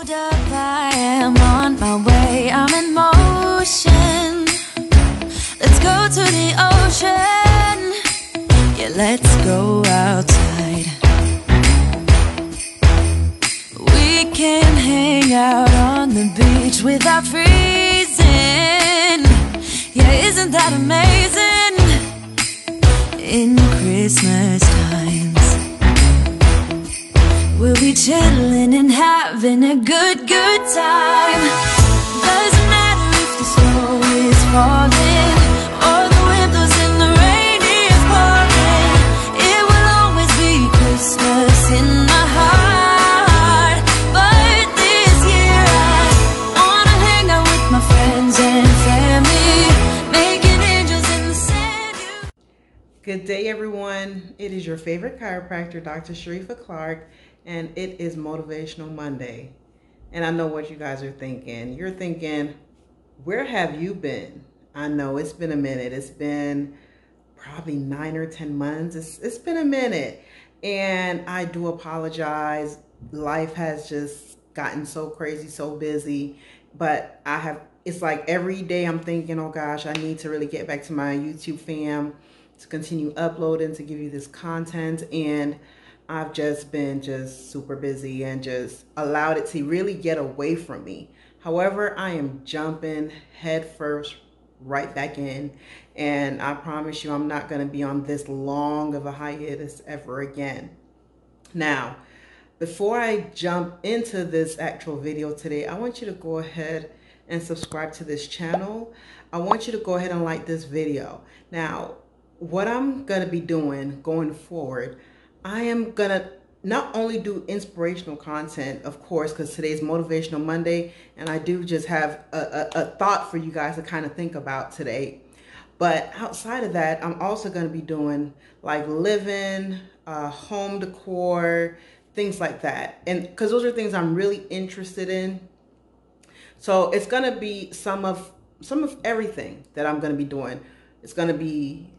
Hold up, I am on my way, I'm in motion. Let's go to the ocean. Yeah, let's go outside. We can hang out on the beach without freezing. Yeah, isn't that amazing? In Christmas times, we'll be chilling and having a good time. Doesn't matter if the snow is falling or the wind blows and the rain is pouring. It will always be Christmas in my heart. But this year I wanna hang out with my friends and family, making angels in the sand. Good day, everyone. It is your favorite chiropractor, Dr. Sharifa Clark, and it is Motivational Monday. And I know what you guys are thinking. You're thinking, where have you been? I know it's been a minute. It's been probably 9 or 10 months. It's been a minute. And I do apologize. Life has just gotten so crazy, so busy. But it's like every day I'm thinking, oh gosh, I need to really get back to my YouTube fam, to continue uploading, to give you this content. And I've just been super busy and just allowed it to really get away from me. However, I am jumping head first right back in, and I promise you I'm not going to be on this long of a hiatus ever again. Now, before I jump into this actual video today, I want you to go ahead and subscribe to this channel. I want you to go ahead and like this video. Now, what I'm going to be doing going forward, I am going to not only do inspirational content, of course, because today's Motivational Monday, and I do just have a thought for you guys to kind of think about today. But outside of that, I'm also going to be doing like living, home decor, things like that. And because those are things I'm really interested in. So it's going to be some of everything that I'm going to be doing. It's going to be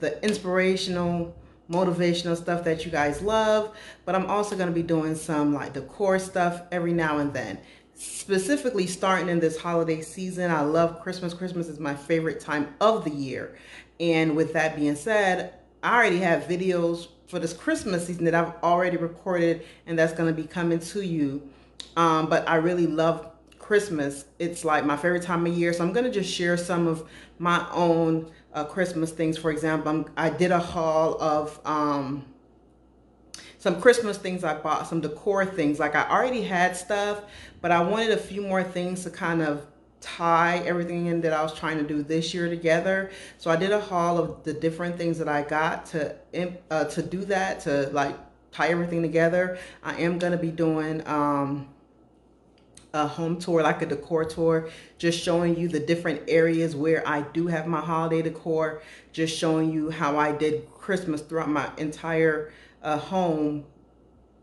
the inspirational, motivational stuff that you guys love, but I'm also going to be doing some like decor stuff every now and then. Specifically starting in this holiday season, I love Christmas. Christmas is my favorite time of the year. And with that being said, I already have videos for this Christmas season that I've already recorded, and that's going to be coming to you. But I really love Christmas. It's like my favorite time of year. So I'm going to just share some of my own Christmas things. For example, I did a haul of some Christmas things I bought, some decor things. Like I already had stuff, but I wanted a few more things to kind of tie everything in that I was trying to do this year together. So I did a haul of the different things that I got to do that, to like tie everything together. I am going to be doing a home tour, like a decor tour, just showing you the different areas where I do have my holiday decor, just showing you how I did Christmas throughout my entire home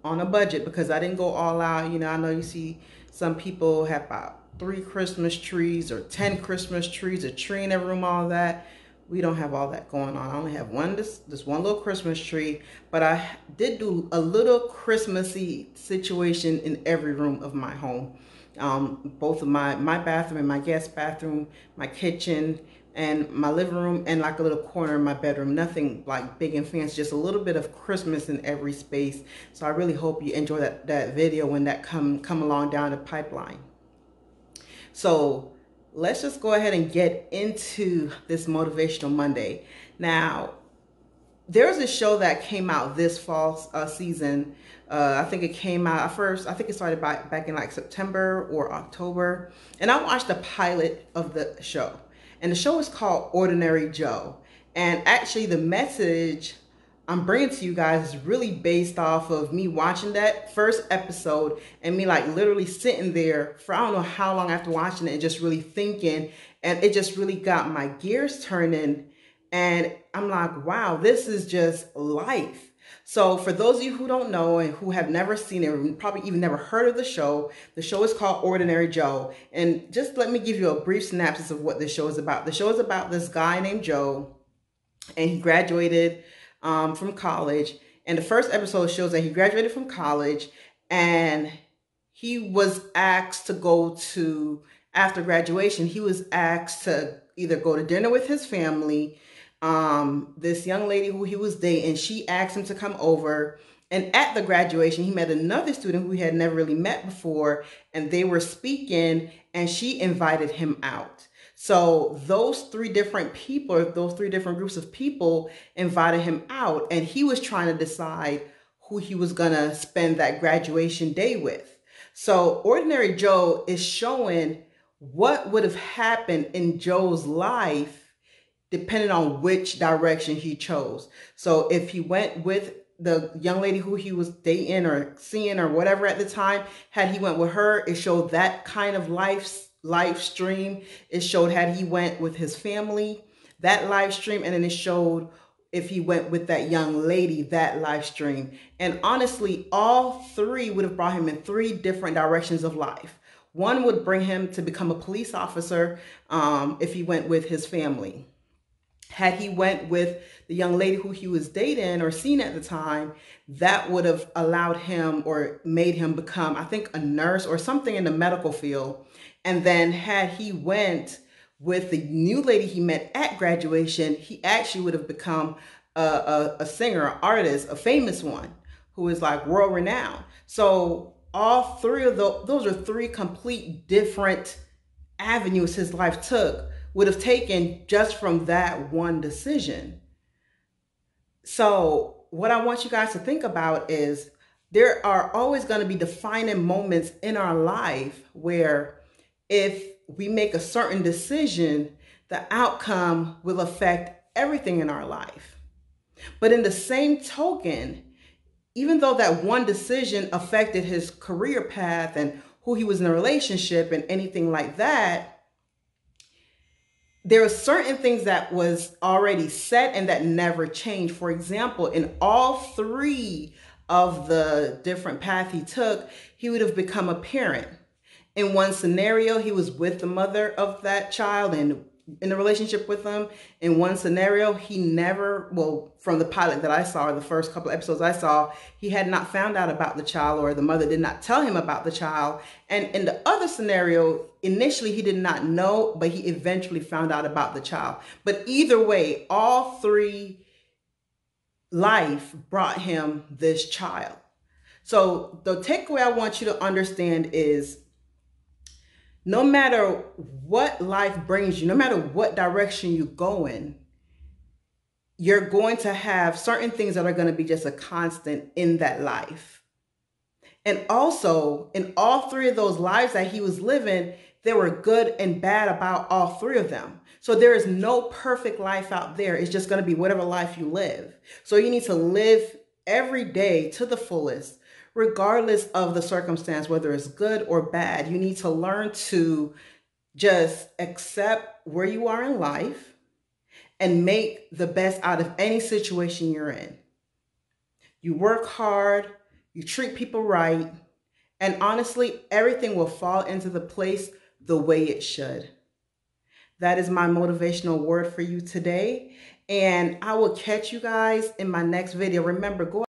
on a budget, because I didn't go all out. You know, I know you see some people have about 3 Christmas trees or 10 Christmas trees, a tree in every room, all that. We don't have all that going on. I only have this one little Christmas tree, but I did do a little Christmassy situation in every room of my home. Both of my bathroom and my guest bathroom, my kitchen, and my living room, and like a little corner in my bedroom. Nothing like big and fancy, just a little bit of Christmas in every space. So I really hope you enjoy that video when that come along down the pipeline. So let's just go ahead and get into this Motivational Monday. Now, there's a show that came out this fall season. I think it came out first. I think it started back in like September or October. And I watched the pilot of the show. And the show is called Ordinary Joe. And actually the message I'm bringing to you guys is really based off of me watching that first episode and me like literally sitting there for I don't know how long after watching it and just really thinking. And it just really got my gears turning. And I'm like, wow, this is just life. So for those of you who don't know and who have never seen it, probably even never heard of the show is called Ordinary Joe. And just let me give you a brief synopsis of what this show is about. The show is about this guy named Joe, and he graduated from college. And the first episode shows that he graduated from college and he was asked to go to, after graduation, he was asked to either go to dinner with his family. This young lady who he was dating, she asked him to come over. And at the graduation, he met another student who he had never really met before, and they were speaking, and she invited him out. So those three different people, those three different groups of people invited him out, and he was trying to decide who he was gonna spend that graduation day with. So Ordinary Joe is showing what would have happened in Joe's life depending on which direction he chose. So if he went with the young lady who he was dating or seeing or whatever at the time, had he went with her, it showed that kind of life stream. It showed had he went with his family, that live stream, and then it showed if he went with that young lady, that live stream. And honestly, all three would have brought him in three different directions of life. One would bring him to become a police officer if he went with his family. Had he went with the young lady who he was dating or seeing at the time, that would have allowed him or made him become, I think, a nurse or something in the medical field. And then had he went with the new lady he met at graduation, he actually would have become a singer, an artist, a famous one who is like world renowned. So all three of those are three complete different avenues his life would have taken just from that one decision. So what I want you guys to think about is there are always going to be defining moments in our life where if we make a certain decision, the outcome will affect everything in our life. But in the same token, even though that one decision affected his career path and who he was in a relationship and anything like that, there are certain things that was already set and that never changed. For example, in all three of the different paths he took, he would have become a parent. In one scenario, he was with the mother of that child and in a relationship with them. In one scenario, he never, well, from the pilot that I saw, or the first couple of episodes I saw, he had not found out about the child, or the mother did not tell him about the child. And in the other scenario, initially he did not know, but he eventually found out about the child. But either way, all three life brought him this child. So the takeaway I want you to understand is no matter what life brings you, no matter what direction you go in, you're going to have certain things that are going to be just a constant in that life. And also, in all three of those lives that he was living, there were good and bad about all three of them. So there is no perfect life out there. It's just going to be whatever life you live. So you need to live every day to the fullest, regardless of the circumstance, whether it's good or bad. You need to learn to just accept where you are in life and make the best out of any situation you're in. You work hard, you treat people right, and honestly, everything will fall into the place the way it should. That is my motivational word for you today. And I will catch you guys in my next video. Remember, go